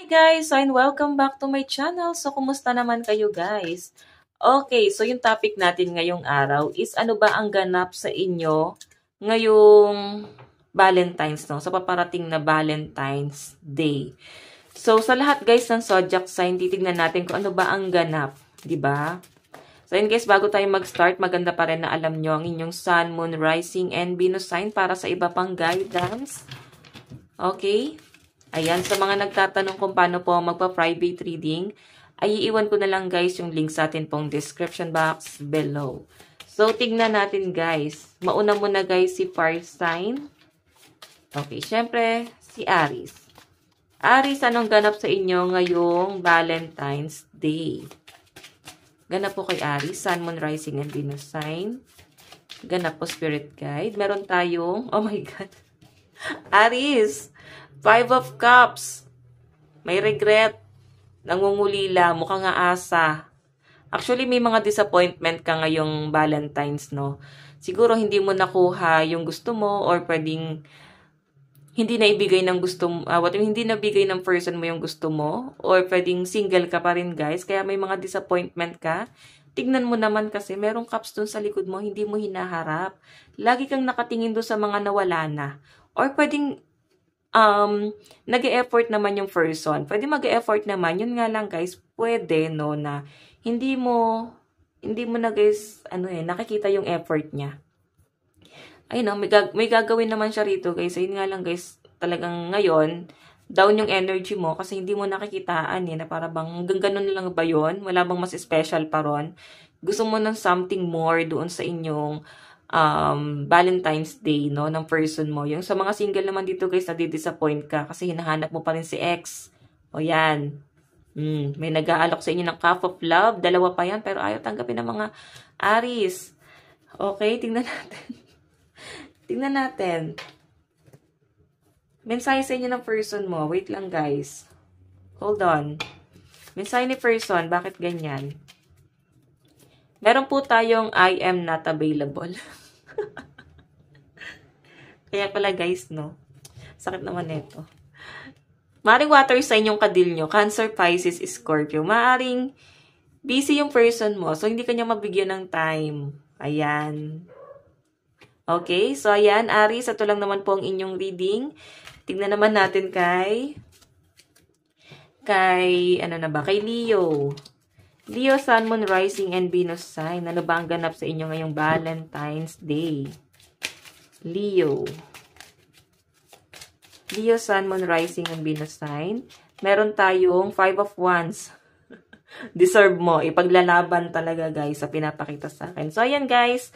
Guys, and welcome back to my channel. So, kumusta naman kayo guys? Okay, so yung topic natin ngayong araw is ano ba ang ganap sa inyo ngayong Valentine's, no? Sa paparating na Valentine's Day. So, sa lahat guys ng zodiac sign, titignan natin kung ano ba ang ganap, di ba? So, yun guys, bago tayo mag-start, maganda pa rin na alam nyo ang inyong Sun, Moon, Rising, and Venus sign para sa iba pang guidance. Okay? Ayan, sa mga nagtatanong kung paano po magpa-private reading, ay iiwan ko na lang guys yung link sa atin pong description box below. So, tignan natin guys. Mauna muna guys si fire sign. Okay, syempre, si Aries. Aries, anong ganap sa inyo ngayong Valentine's Day? Ganap po kay Aries, Sun, Moon, Rising, and Venus sign. Ganap po Spirit Guide. Meron tayong, oh my God, Aries, Five of Cups. May regret. Nangungulila. Mukhang aasa. Actually, may mga disappointment ka ngayong Valentine's, no? Siguro hindi mo nakuha yung gusto mo or pwedeng hindi na ibigay ng gusto mo, hindi nabigay ng person mo yung gusto mo or pwedeng single ka pa rin, guys. Kaya may mga disappointment ka. Tignan mo naman kasi merong cups dun sa likod mo, hindi mo hinaharap. Lagi kang nakatingin dun sa mga nawala na. Or pwedeng nag-e-effort naman yung person. Pwede mag-e-effort naman. Yun nga lang guys, pwede no na hindi mo na guys, nakikita yung effort niya. Ayun, may gagawin naman siya rito guys. Ayun nga lang guys, talagang ngayon, down yung energy mo kasi hindi mo nakikitaan na para bang hanggang ganun lang ba yun? Wala bang mas special pa ron? Gusto mo ng something more doon sa inyong Valentine's Day, no, ng person mo. Yung sa mga single naman dito guys, nadi-disappoint ka kasi hinahanap mo pa rin si ex. O yan. May nag-aalok sa inyo ng cup of love. Dalawa pa yan, pero ayaw tanggapin ng mga Aries. Okay, tingnan natin. Tingnan natin. Mensahe sa inyo ng person mo. Wait lang guys. Hold on. Mensahe ni person, bakit ganyan? Meron po tayong I am not available. Kaya pala guys, no? Sakit naman nito. Maaring water sign yung kadil nyo. Cancer, Pisces, Scorpio. Maaring busy yung person mo. So, hindi kanya mabigyan ng time. Ayan. Okay. So, ayan. Aries, ito lang naman po ang inyong reading. Tignan naman natin kay Leo. Leo, Sun, Moon, Rising, and Venus sign. Ano ba ang ganap sa inyo ngayong Valentine's Day? Leo. Leo, Sun, Moon, Rising, and Venus sign. Meron tayong Five of Wands. Deserve mo. Ipaglalaban talaga, guys, sa pinapakita sa akin. So, ayan, guys.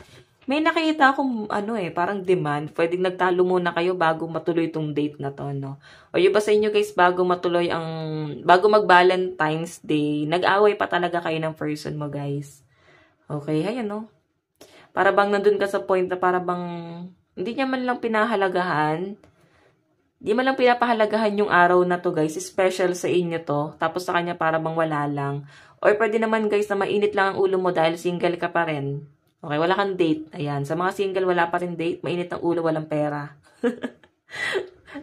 May nakita akong, parang demand. Pwedeng nagtalo muna kayo bago matuloy itong date na to, no? O yung ba sa inyo, guys, bago mag-Valentine's Day, nag-away pa talaga kayo ng person mo, guys. Okay, ayan, no? Para bang nandun ka sa point na para bang hindi niya man lang pinahalagahan. Hindi man lang pinapahalagahan yung araw na to, guys. Special sa inyo to. Tapos sa kanya para bang wala lang. Or pwede naman, guys, na mainit lang ang ulo mo dahil single ka pa rin. Okay, wala kang date. Ayan. Sa mga single, wala pa rin date. Mainit ang ulo, walang pera.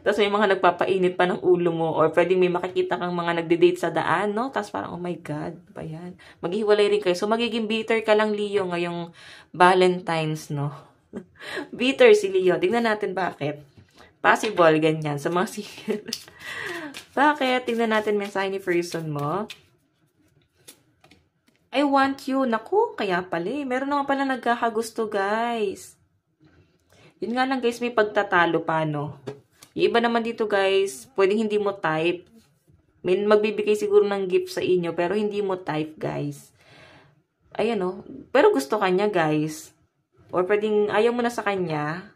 Tapos may mga nagpapainit pa ng ulo mo. Or pwedeng may makikita kang mga nagde-date sa daan, no? Tapos parang, oh my God, ba yan? Maghiwalay rin kayo. So, magiging bitter ka lang, Leo, ngayong Valentine's, no? Bitter si Leo. Tingnan natin bakit. Possible, ganyan. Sa mga single. Bakit? Tingnan natin mensahe ni person mo. I want you. Naku, kaya pala eh. Meron naman pala nagkakagusto, guys. Yun nga lang, guys, may pagtatalo pa, no? Yung iba naman dito, guys, pwedeng hindi mo type. May magbibigay siguro ng gift sa inyo, pero hindi mo type, guys. Ayan, no? Pero gusto kanya, guys. Or pwedeng ayaw mo na sa kanya.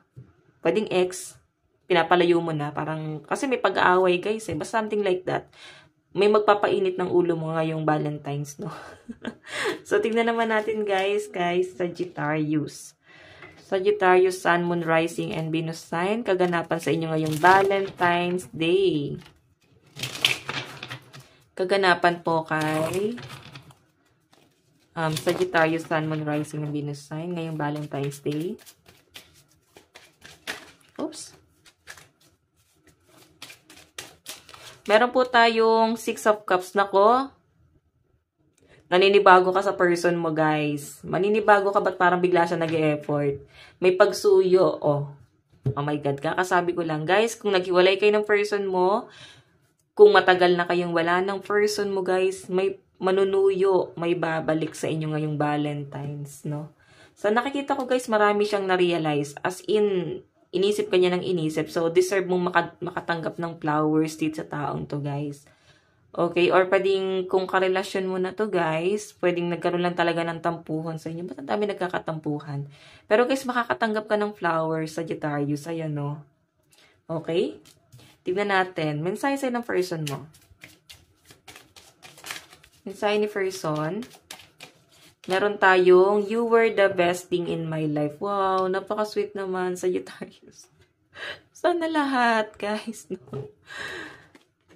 Pwedeng ex. Pinapalayo mo na. Parang, kasi may pag-aaway, guys, eh. Basta something like that. May magpapainit ng ulo mo ngayong Valentine's, no? So, tingnan naman natin, guys, Sagittarius. Sagittarius, Sun, Moon, Rising, and Venus sign. Kaganapan sa inyo ngayong Valentine's Day. Kaganapan po kay Sagittarius, Sun, Moon, Rising, and Venus sign ngayong Valentine's Day. Oops. Meron po tayong 6 of Cups. Nako, naninibago ka sa person mo, guys. Maninibago ka, ba't parang bigla siya nag-e-effort? May pagsuyo, oh. Oh my God, kakasabi ko lang, guys, kung naghiwalay kayo ng person mo, kung matagal na kayong wala ng person mo, guys, may manunuyo, may babalik sa inyo ngayong Valentine's, no? So, nakikita ko, guys, marami siyang na-realize. As in, inisip ka niya ng inisip. So, deserve mong makatanggap ng flowers dito sa taong to, guys. Okay, or pwedeng kung karelasyon mo na to, guys, pwedeng nagkaroon lang talaga ng tampuhan sa inyo. Ba't ang dami nagkakatampuhan? Pero guys, makakatanggap ka ng flowers, Sagittarius. Ayan, no? Okay? Tignan natin. Mensahe sa'yo ng person mo. Mensahe ni person. Meron tayong, you were the best thing in my life. Wow, napaka-sweet naman, Sagittarius. Sana lahat, guys, no?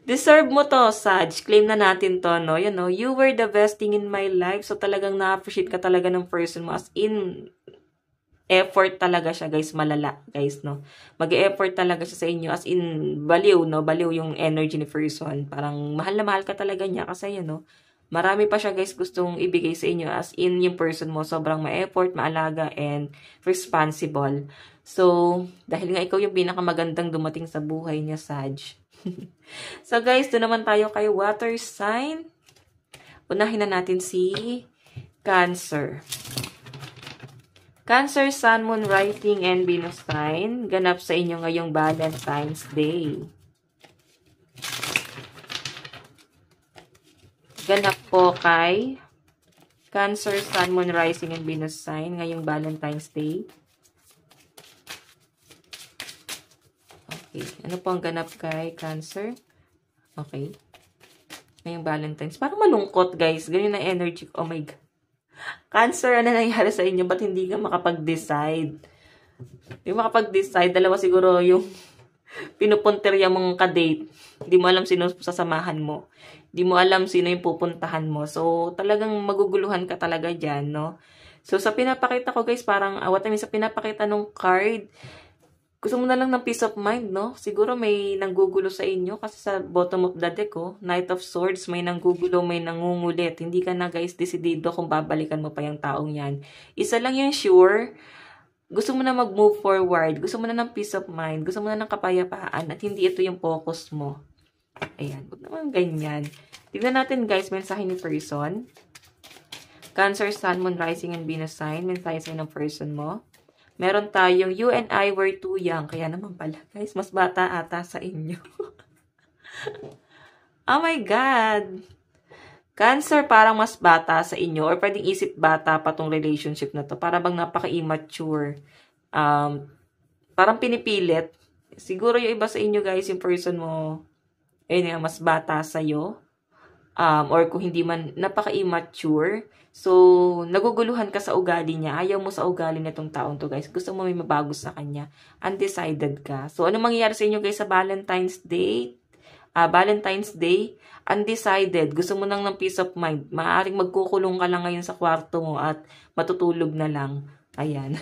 Deserve mo to, Sag. Claim na natin to, no? You know, you were the best thing in my life. So, talagang na-appreciate ka talaga ng person mo. As in, effort talaga siya, guys. Malala, guys, no? Mag-e-effort talaga siya sa inyo. As in, baliw, no? Baliw yung energy ni person. Parang mahal na mahal ka talaga niya. Kasi, yun, no? Marami pa siya, guys, gustong ibigay sa inyo. As in, yung person mo, sobrang ma-effort, maalaga, and responsible. So, dahil nga ikaw yung pinakamagandang dumating sa buhay niya, Sag. So, guys, doon naman tayo kay water sign. Unahin na natin si Cancer. Cancer, Sun, Moon, Rising, and Venus sign. Ganap sa inyo ngayong Valentine's Day. Ganap po kay Cancer, Sun, Moon, Rising, and Venus sign ngayong Valentine's Day. Okay. Ano po ang ganap kay Cancer? Okay. Ngayong Valentine's. Parang malungkot, guys. Ganyan ang energy. Oh my God. Cancer, ano nangyari sa inyo? Ba't hindi ka makapag-decide? Yung makapag-decide, dalawa siguro yung pinupunterya mong ka-date. Hindi mo alam sino sasamahan mo. Hindi mo alam sino yung pupuntahan mo. So, talagang maguguluhan ka talaga dyan, no? So, sa pinapakita ko, guys, parang, what I mean, sa pinapakita ng card, gusto mo na lang ng peace of mind, no? Siguro may nanggugulo sa inyo kasi sa bottom of the deck, oh, Knight of Swords, may nanggugulo, may nangungulit. Hindi ka na, guys, desidido kung babalikan mo pa yung taong yan. Isa lang yung sure, gusto mo na mag-move forward, gusto mo na ng peace of mind, gusto mo na ng kapayapaan, at hindi ito yung focus mo. Ayan, huwag naman ganyan. Tignan natin, guys, mensahe ni person. Cancer, Sun, Moon, Rising, and Venus sign. Mensahe sa'yo ng person mo. Meron tayong, you and I were too young. Kaya naman pala, guys, mas bata ata sa inyo. Oh my God! Cancer, parang mas bata sa inyo. Or pwedeng isip bata pa tong relationship na to. Para bang napaka-immature. Parang pinipilit. Siguro yung iba sa inyo, guys, yung person mo, ayun yung mas bata sa'yo. Or kung hindi man, napaka-immature. So, naguguluhan ka sa ugali niya. Ayaw mo sa ugali na itong taong to, guys. Gusto mo may mabago sa kanya. Undecided ka. So, ano mangyayari sa inyo, guys, sa Valentine's Day? Valentine's Day, undecided. Gusto mo nang ng peace of mind. Maaaring magkukulong ka lang ngayon sa kwarto mo at matutulog na lang. Ayan.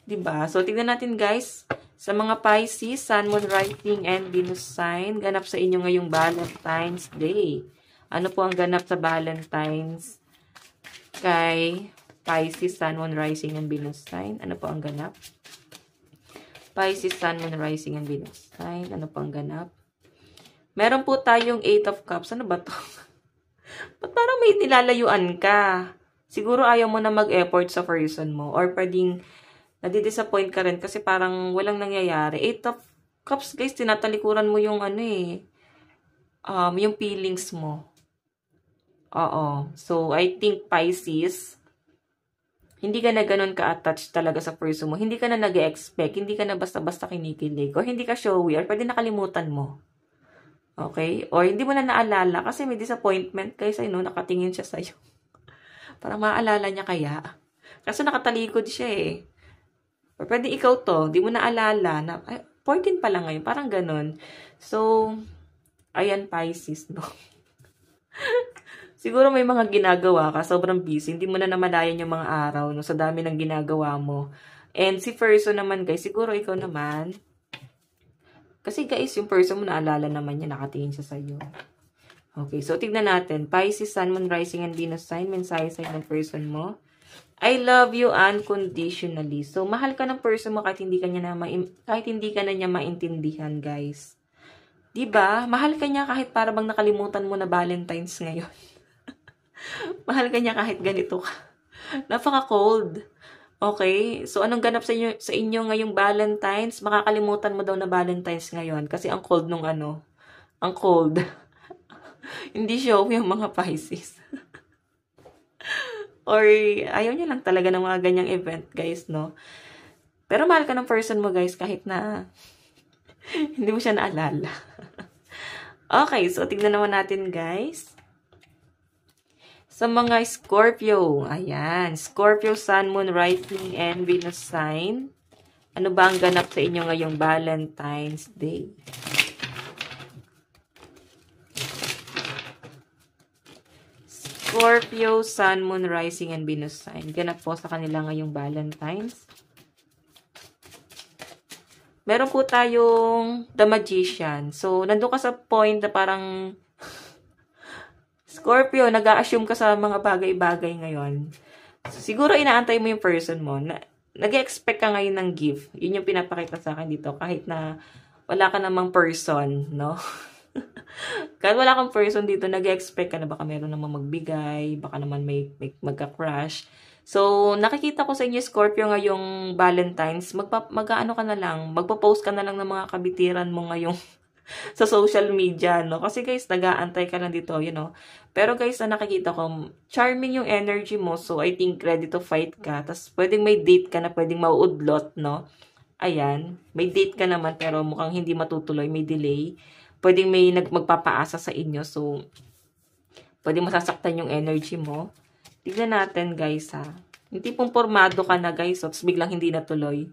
Diba? So, tignan natin, guys. Sa mga Pisces, Sun, Moon, Rising, and Venus sign, ganap sa inyo ngayong Valentine's Day. Ano po ang ganap sa Valentine's kay Pisces, Sun, Moon, Rising, and Venus sign? Ano po ang ganap? Pisces, Sun, Moon, Rising, and Venus sign. Ano po ang ganap? Meron po tayong 8 of Cups. Ano ba to? Ba't parang may nilalayuan ka? Siguro ayaw mo na mag-effort sa person mo. Or pwedeng nadi-disappoint ka rin kasi parang walang nangyayari. 8 of Cups, guys, tinatalikuran mo yung ano eh. Yung feelings mo. Oo. So, I think Pisces, hindi ka na ganun ka-attached talaga sa person mo. Hindi ka na nag-expect. Hindi ka na basta-basta kinikilig. Or hindi ka showy. Or pwede nakalimutan mo. Okay? Or hindi mo na naalala kasi may disappointment kayo sa'yo, no? Nakatingin siya sa'yo. Parang maaalala niya kaya. Kasi nakatalikod siya eh. Or pwede ikaw to. Hindi mo naalala na, ay, 14 pa lang ngayon. Parang ganun. So, ayan, Pisces, no? Siguro may mga ginagawa ka, sobrang busy, hindi mo na namalayan yung mga araw, no, sa dami ng ginagawa mo. And si person naman, guys, siguro ikaw naman, Kasi guys, yung person mo naalala naman niya, nakatingin siya sa'yo. Okay, so tignan natin. Pisces, Sun, Moon, Rising, and Venus sign. Mensahe sa ng person mo. I love you unconditionally. So, mahal ka ng person mo kahit hindi ka na niya maintindihan, guys. 'Di ba? Mahal ka niya kahit para bang nakalimutan mo na Valentine's ngayon. Mahal ka niya kahit ganito ka. Napaka-cold. Okay? So, anong ganap sa inyo ngayong Valentine's? Makakalimutan mo daw na Valentine's ngayon kasi ang cold nung ano. Ang cold. Hindi show yung mga Pisces. Or, ayaw niya lang talaga ng mga ganyang event, guys, no? Pero mahal ka ng person mo, guys, kahit na hindi mo siya naalala. Okay, so tignan naman natin, guys. Sa mga Scorpio, ayan, Scorpio, Sun, Moon, Rising, and Venus sign. Ano ba ang ganap sa inyo ngayong Valentine's Day? Scorpio, Sun, Moon, Rising, and Venus sign. Ganap po sa kanila ngayong Valentine's. Meron po tayong The Magician. So, nandun ka sa point na parang Scorpio, nag-a-assume ka sa mga bagay-bagay ngayon. So, siguro inaantay mo yung person mo. Nag-expect ka ngayon ng gift. Yun yung pinapakita sa akin dito. Kahit na wala ka namang person, no? Kahit wala kang person dito, nag-expect ka na baka meron namang magbigay, baka naman may magka-crush. So, nakikita ko sa inyo, Scorpio, ngayong Valentine's, mag-ano ka na lang, magpo-post ka na lang ng mga kabitiran mo ngayong sa social media, no? Kasi guys, nag-aantay ka lang dito, you know. Pero guys, na nakikita ko, charming yung energy mo, so I think ready to fight ka. Tapos, pwedeng may date ka na pwedeng mauudlot, no? Ayan, may date ka naman, pero mukhang hindi matutuloy, may delay. Pwedeng may magpapaasa sa inyo. So, pwedeng masasaktan yung energy mo. Tignan natin, guys, ha. Hindi pong formado ka na, guys. So, biglang hindi natuloy.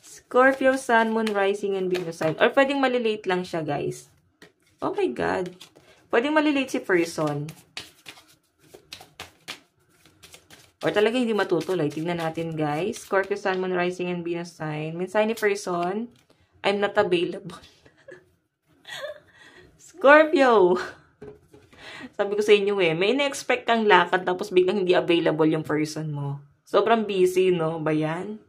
Scorpio, Sun, Moon, Rising, and Venus sign. Or pwedeng malilate lang siya, guys. Oh my God. Pwedeng malilate si person. Or talaga hindi matutuloy. Tignan natin, guys. Scorpio, Sun, Moon, Rising, and Venus sign. Mensahe ni person, I'm not available. Scorpio! Sabi ko sa inyo may ina-expect kang lakad tapos biglang hindi available yung person mo. Sobrang busy, no? Ba yan?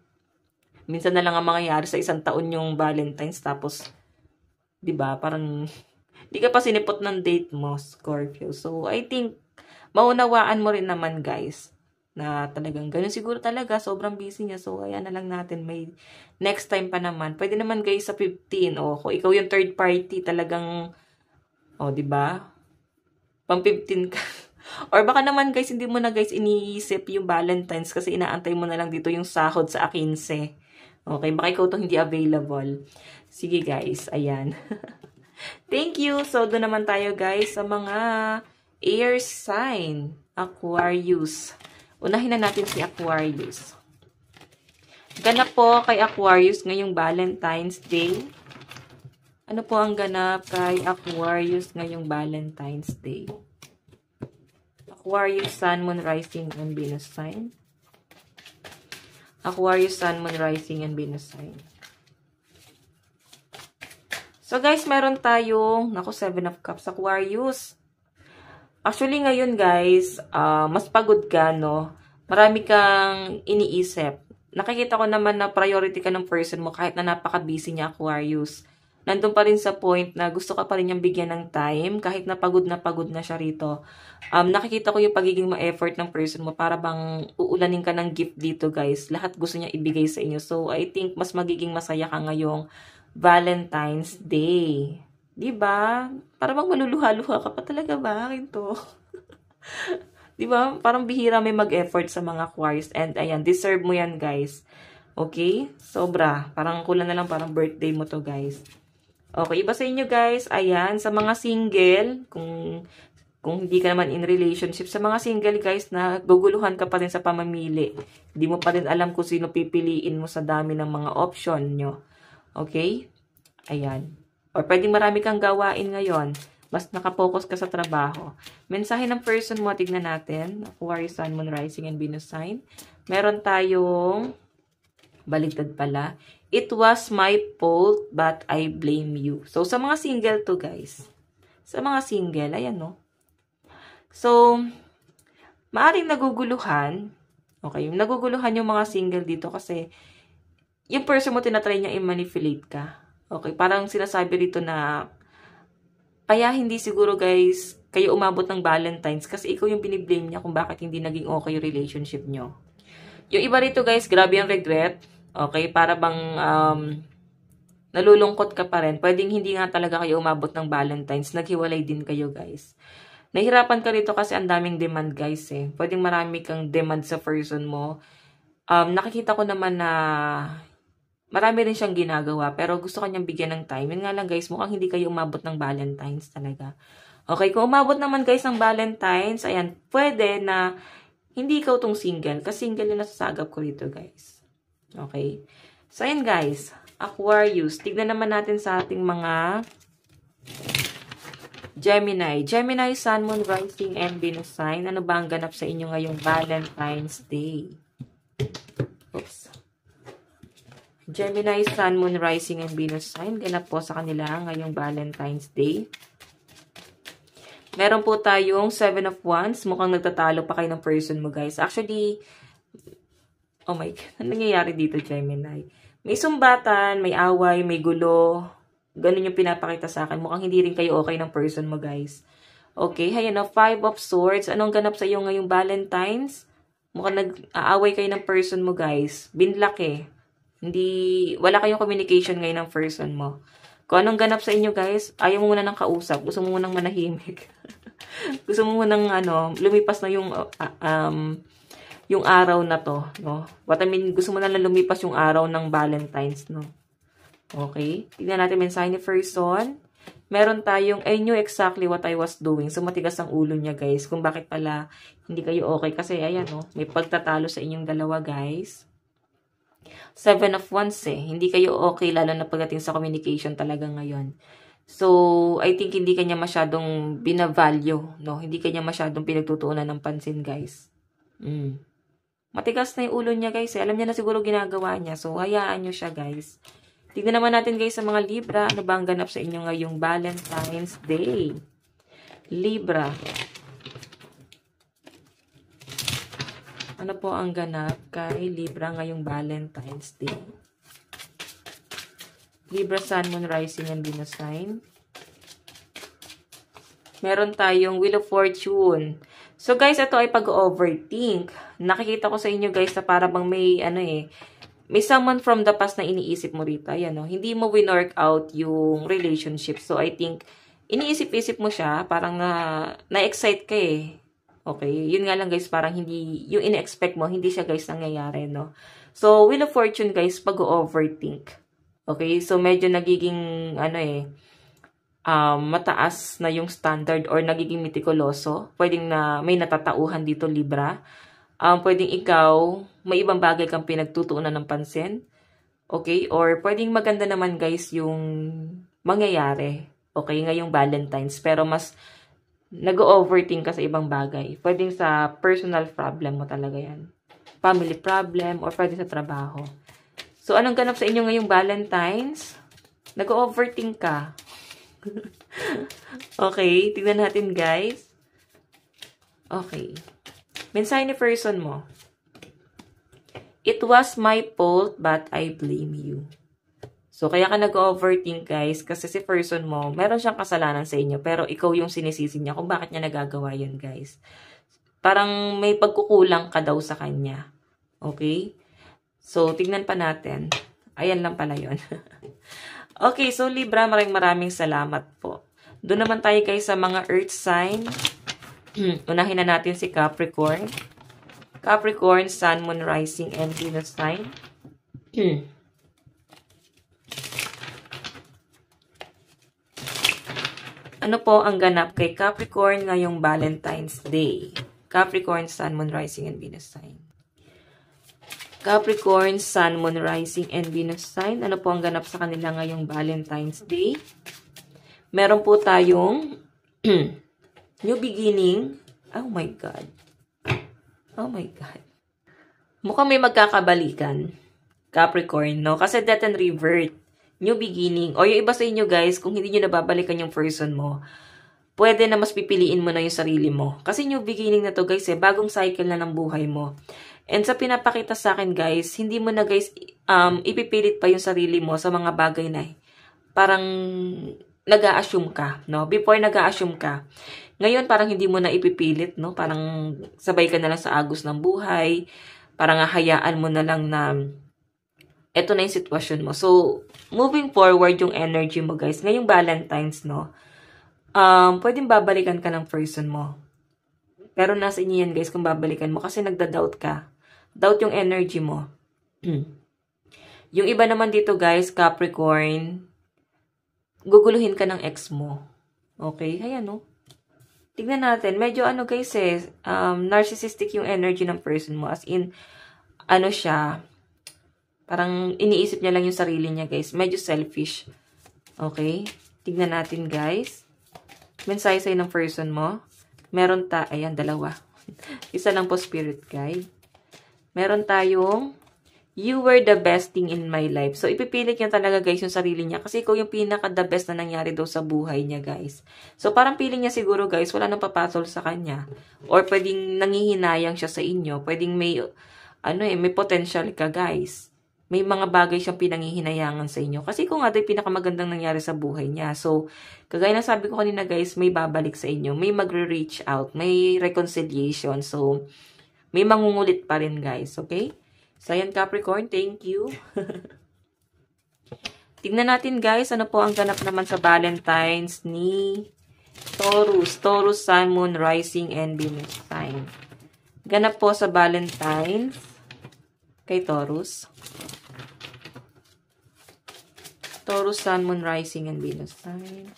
Minsan na lang ang mangyayari sa isang taon yung Valentine's tapos, di ba, parang di ka pa sinipot ng date mo, Scorpio. So, I think, maunawaan mo rin naman, guys, na talagang ganun siguro talaga, sobrang busy niya. So, ayan na lang natin, may next time pa naman. Pwede naman guys sa 15, o kung ikaw yung third party, talagang, o, diba? Pang 15 ka. Or baka naman guys, hindi mo na guys iniisip yung Valentine's kasi inaantay mo na lang dito yung sahod sa 15. Okay, baka ikaw to hindi available. Sige guys, ayan. Thank you. So, doon naman tayo guys sa mga air sign. Aquarius. Unahin na natin si Aquarius. Ganap po kay Aquarius ngayong Valentine's Day. Ano po ang ganap kay Aquarius ngayong Valentine's Day? Aquarius, Sun, Moon, Rising, and Venus sign. Aquarius, Sun, Moon, Rising, and Venus sign. So guys, meron tayong, naku, 7 of Cups, Aquarius. Actually, ngayon guys, mas pagod ka, no? Marami kang iniisip. Nakikita ko naman na priority ka ng person mo kahit na napaka-busy niya, Aquarius. Nandun pa rin sa point na gusto ka pa rin niyang bigyan ng time kahit na pagod na siya rito. Nakikita ko yung pagiging ma-effort ng person mo para bang uulanin ka ng gift dito, guys. Lahat gusto niya ibigay sa inyo. So, I think mas magiging masaya ka ngayong Valentine's Day. Diba? Para bang maluluha-luha ka pa talaga ba? Akin to. Diba? Parang bihira may mag-effort sa mga Aquarius. And ayan, deserve mo yan, guys. Okay? Sobra. Parang kulang na lang, parang birthday mo to, guys. Okay, iba sa inyo, guys. Ayan, sa mga single, kung hindi ka naman in relationship, sa mga single, guys, na guguluhan ka pa rin sa pamamili. Hindi mo pa rin alam kung sino pipiliin mo sa dami ng mga option nyo. Okay? Ayan. Or pwedeng marami kang gawain ngayon. Mas nakapokus ka sa trabaho. Mensahe ng person mo, tignan natin. Aquarius, Sun, Moon, Rising, and Venus sign. Meron tayong, baligtad pala, It was my fault, but I blame you. So, sa mga single to, guys. Sa mga single, ayan, no? So, maaring naguguluhan. Okay, naguguluhan yung mga single dito kasi yung person mo tinatry niya i-manipulate ka. Okay, parang sinasabi rito na kaya hindi siguro, guys, kayo umabot ng Valentine's kasi ikaw yung biniblame niya kung bakit hindi naging okay yung relationship nyo. Yung iba rito, guys, grabe yung regret. Okay, para bang nalulungkot ka pa rin. Pwedeng hindi nga talaga kayo umabot ng Valentine's. Naghiwalay din kayo, guys. Nahirapan ka rito kasi ang daming demand, guys, eh. Pwedeng marami kang demand sa person mo. Nakikita ko naman na marami rin siyang ginagawa, pero gusto kanyang bigyan ng time. Yun nga lang, guys, mukhang hindi kayo umabot ng Valentine's talaga. Okay, kung umabot naman, guys, ng Valentine's, ayan, pwede na hindi ikaw tong single. Kasi single yung nasasagap ko rito, guys. Okay. So, ayan, guys. Aquarius. Tignan naman natin sa ating mga Gemini. Gemini, Sun, Moon, Rising, and Venus sign. Ano ba ang ganap sa inyo ngayong Valentine's Day? Oops. Gemini, Sun, Moon, Rising, and Venus sign. Ganap po sa kanila ngayong Valentine's Day. Meron po tayong 7 of Wands. Mukhang nagtatalo pa kayo ng person mo, guys. Actually, oh my God, ano nangyayari dito, Gemini? May sumbatan, may away, may gulo. Ganun yung pinapakita sa akin. Mukhang hindi rin kayo okay ng person mo, guys. Okay, ayan o, 5 of Swords. Anong ganap sa iyo ngayong Valentine's? Mukhang nag-aaway kayo ng person mo, guys. Binlock eh. Wala kayong communication ngayon ng person mo. Kung anong ganap sa inyo, guys, ayaw mo muna ng kausap. Gusto mo munang manahimik. Gusto mo munang, lumipas na yung araw na to, no? What I mean, gusto mo na lang lumipas yung araw ng Valentine's, no? Okay? Tignan natin mensahe ni person. Meron tayong, I knew exactly what I was doing. So, matigas ang ulo niya, guys. Kung bakit pala hindi kayo okay. Kasi, ayan, no? May pagtatalo sa inyong dalawa, guys. 7 of Wands, eh. Hindi kayo okay, lalo na pagdating sa communication talaga ngayon. So, I think hindi kanya masyadong binavalue, no? Hindi kanya masyadong pinagtutuunan ng pansin, guys. Matigas na yung ulo niya, guys. Eh. Alam niya na siguro ginagawa niya. So, hayaan niyo siya, guys. Tignan naman natin, guys, sa mga Libra. Ano ba ang ganap sa inyo ngayong Valentine's Day? Libra. Ano po ang ganap kay Libra ngayong Valentine's Day? Libra, Sun, Moon, Rising, and Venus sign. Meron tayong Wheel of Fortune. So, guys, ito ay pag-overthink. Nakikita ko sa inyo, guys, na para bang may, may someone from the past na iniisip mo rito. Ayan, no? Hindi mo winork out yung relationship. So, I think, iniisip-isip mo siya, parang na-excite ka eh. Okay? Yun nga lang, guys, parang hindi, yung ina-expect mo, hindi siya, guys, nangyayari, no? So, Wheel of Fortune, guys, pag-overthink. Okay? So, medyo nagiging, mataas na yung standard or nagiging mitikuloso. Pwedeng na may natatauhan dito, Libra. Pwedeng ikaw, may ibang bagay kang pinagtutuunan ng pansin. Okay? Or pwedeng maganda naman, guys, yung mangyayari. Okay? Ngayong Valentine's. Pero mas nag-overthink ka sa ibang bagay. Pwedeng sa personal problem mo talaga yan. Family problem or pwede sa trabaho. So, anong ganap sa inyo ngayong Valentine's? Nag-overthink ka. Okay, tignan natin, guys. Okay. Mensahe ni person mo. It was my fault, but I blame you. So, kaya ka nag-overthink, guys, kasi si person mo, meron siyang kasalanan sa inyo, pero ikaw yung sinisisi niya kung bakit niya nagagawa yun, guys. Parang may pagkukulang ka daw sa kanya. Okay? So, tignan pa natin. Ayan lang pala yun. Okay, so Libra, maraming salamat po. Doon naman tayo, guys, sa mga earth sign. Unahin na natin si Capricorn. Capricorn, Sun, Moon, Rising, and Venus sign. Ano po ang ganap kay Capricorn ngayong Valentine's Day? Capricorn, Sun, Moon, Rising, and Venus sign. Capricorn, Sun, Moon, Rising, and Venus sign. Ano po ang ganap sa kanila ngayong Valentine's Day? Meron po tayong new beginning. Oh my God. Oh my God. Mukhang may magkakabalikan. Capricorn, no? Kasi death and revert, new beginning. O yung iba sa inyo guys, kung hindi nyo nababalikan yung person mo, pwede na mas pipiliin mo na yung sarili mo. Kasi new beginning na to guys bagong cycle na ng buhay mo. And sa pinapakita sa akin guys, hindi mo na guys ipipilit pa yung sarili mo sa mga bagay na parang nag-a-assume ka, no? Before nag-a-assume ka. Ngayon parang hindi mo na ipipilit, no? Parang sabay ka na lang sa agos ng buhay. Parang hahayaan mo na lang na eto na yung sitwasyon mo. So, moving forward yung energy mo guys. Ngayong Valentine's, no? Pwedeng babalikan ka ng person mo. Pero nasa inyo yan guys kung babalikan mo kasi nagda-doubt ka. Doubt yung energy mo. Yung iba naman dito guys, Capricorn, guguluhin ka ng ex mo. Okay? Ayan no. Tignan natin. Medyo ano guys narcissistic yung energy ng person mo. As in, ano siya, parang iniisip niya lang yung sarili niya guys. Medyo selfish. Okay? Tignan natin guys. Mensahe sa'yo ng person mo. Meron ayan, dalawa. Isa lang po spirit guide. Meron tayong, you were the best thing in my life. So, ipipilit niya talaga guys yung sarili niya. Kasi ikaw yung pinaka-the best na nangyari daw sa buhay niya guys. So, parang feeling niya siguro guys, wala nang papatol sa kanya. Or pwedeng nangihinayang siya sa inyo. Pwedeng may, may potential ka guys. May mga bagay siyang pinangihinayangan sa inyo. Kasi kung nga ito yung pinakamagandang nangyari sa buhay niya. So, kagaya na sabi ko kanina guys, may babalik sa inyo. May magre-reach out. May reconciliation. So, may mangungulit pa rin guys. Okay? So, ayan Capricorn. Thank you. Tignan natin guys, ano po ang ganap naman sa Valentine's ni Taurus. Taurus, Sun, Moon, Rising, and Venus sign. Ganap po sa Valentine's kay Taurus. Taurus, Sun, Moon, Rising, and Venus sign.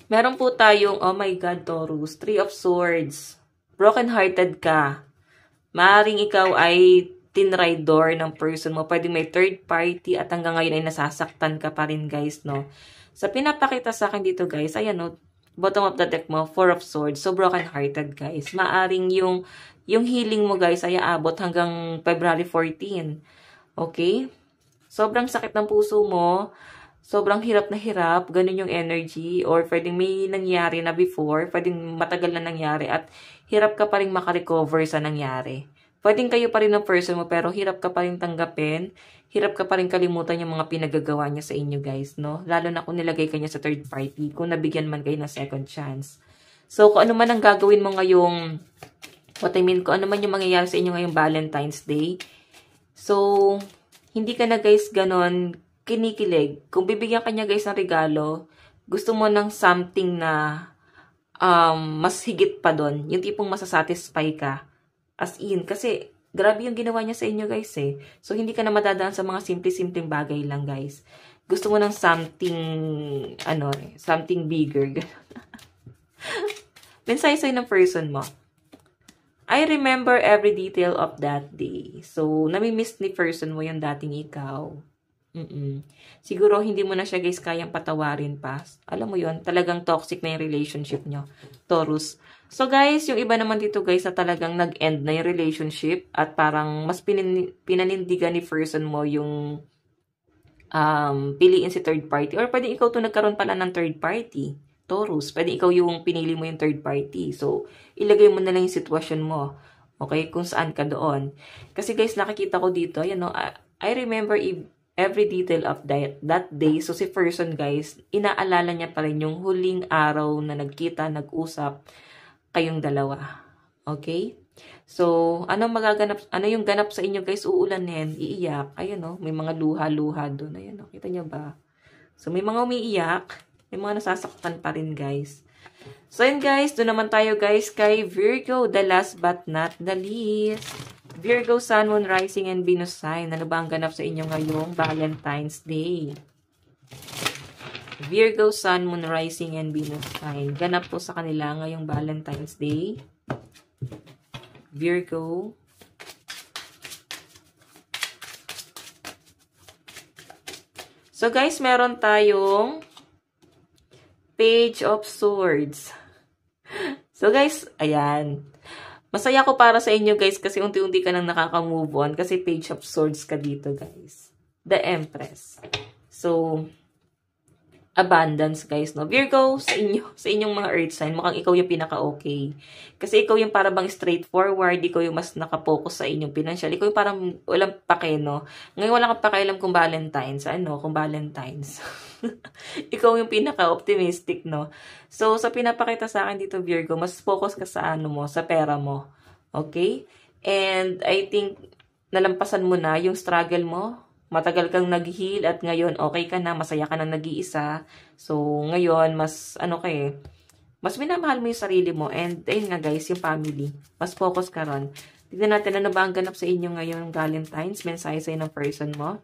Meron po tayong, oh my God, Taurus, Three of Swords. Broken-hearted ka. Maaring ikaw ay tinraidor ng person mo. Pwedeng may third party at hanggang ngayon ay nasasaktan ka pa rin, guys, no? Sa pinapakita sa akin dito, guys, ayan, no? Bottom of the deck mo, Four of Swords. So, broken-hearted, guys. Maaring yung healing mo, guys, ay aabot hanggang February 14. Okay? Sobrang sakit ng puso mo. Sobrang hirap na hirap. Ganun yung energy. Or pwedeng may nangyari na before. Pwedeng matagal na nangyari. At hirap ka pa rin makarecover sa nangyari. Pwedeng kayo pa rin ng person mo, pero hirap ka pa rin tanggapin. Hirap ka pa rin kalimutan yung mga pinagagawa niya sa inyo, guys, no? Lalo na kung nilagay ka niya sa third party. Kung nabigyan man kayo ng second chance. So, kung ano man ang gagawin mo ngayong kung ano man yung mangyayari sa inyo ngayong Valentine's Day. So, hindi ka na guys ganon kinikilig. Kung bibigyan ka niya guys ng regalo, gusto mo ng something na mas higit pa doon. Yung tipong masasatisfy ka. As in, kasi grabe yung ginawa niya sa inyo guys eh. So, hindi ka na madadaan sa mga simple-simpleng bagay lang guys. Gusto mo ng something, something bigger. Mensahe sa'yo ng person mo. I remember every detail of that day. So, nami-miss ni person mo yung dating ikaw. Siguro, hindi mo na siya guys kayang patawarin pa. Alam mo yon, talagang toxic na yung relationship nyo. Taurus. So, guys, yung iba naman dito guys na talagang nag-end na yung relationship at parang mas pinanindigan ni person mo yung piliin si third party. Or pwede ikaw to nagkaroon pala ng third party. Taurus, pwede ikaw yung pinili mo yung third party. So, ilagay mo na lang yung sitwasyon mo. Okay? Kung saan ka doon. Kasi guys, nakikita ko dito, I remember every detail of that day. So, si person guys, inaalala niya pa rin yung huling araw na nagkita, nag-usap kayong dalawa. Okay? So, ano yung ganap sa inyo guys? Uulanin, iiyak. Ayun, may mga luha-luha doon. Ayun, kita nyo ba? So, may mga umiiyak. May mga nasasaktan pa rin, guys. So, yun, guys. Doon naman tayo, guys, kay Virgo, the last but not the least. Virgo, Sun, Moon, Rising, and Venus sign. Ano ba ang ganap sa inyo ngayong Valentine's Day? Virgo, Sun, Moon, Rising, and Venus sign. Ganap po sa kanila ngayong Valentine's Day. Virgo. So, guys, meron tayong Page of Swords. So, guys, ayan. Masaya ko para sa inyo guys kasi unti-unti ka nang nakaka-move on kasi Page of Swords ka dito guys. The Empress. So, abundance guys, no? Virgo, sa inyong mga earth sign, mukhang ikaw yung pinaka-okay. Kasi ikaw yung parang bang straightforward, ikaw yung mas nakapokus sa inyong financial, ikaw yung parang walang pake, no? Ngayon wala kang pakialam kung Valentine's, kung Valentine's. Ikaw yung pinaka-optimistic, no? So, sa pinapakita sa akin dito, Virgo, mas focus ka sa sa pera mo. Okay? And I think, nalampasan mo na yung struggle mo. Matagal kang nag-heal at ngayon okay ka na, masaya ka na nag-iisa. So, ngayon, mas mas minamahal mo yung sarili mo. And, ayun nga guys, yung family. Mas focus ka ron. Tignan natin ano ba ang ganap sa inyo ngayon Valentine's. Mensahe sa'yo ng person mo.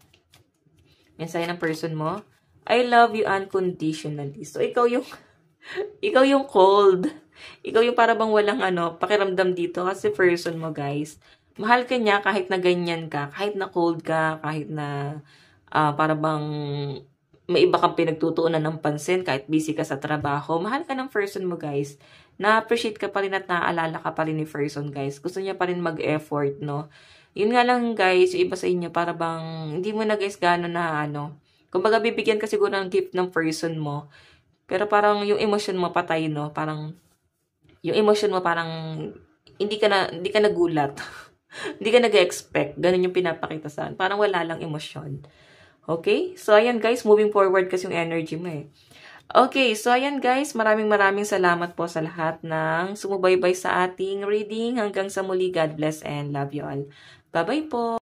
Mensahe ng person mo. I love you unconditionally. So, ikaw yung cold. Ikaw yung para bang walang pakiramdam dito. Kasi person mo guys. Mahal ka niya kahit na ganyan ka, kahit na cold ka, kahit na para bang may iba kang pinagtutuunan ng pansin, kahit busy ka sa trabaho. Mahal ka ng person mo, guys. Na-appreciate ka pa rin at naaalala ka pa rin ni person, guys. Gusto niya pa rin mag-effort, no? Yun nga lang, guys, yung iba sa inyo, para bang hindi mo na, guys, gano'n na, kumbaga, bibigyan ka siguro ng gift ng person mo. Pero parang yung emotion mo patay, no? Parang, yung emotion mo parang, hindi ka nagulat. Hindi ka nag-expect. Ganun yung pinapakita saan. Parang wala lang emosyon. Okay? So, ayan guys. Moving forward kasi yung energy mo eh. Okay. So, ayan guys. Maraming salamat po sa lahat ng sumubaybay sa ating reading. Hanggang sa muli. God bless and love you all. Bye-bye po.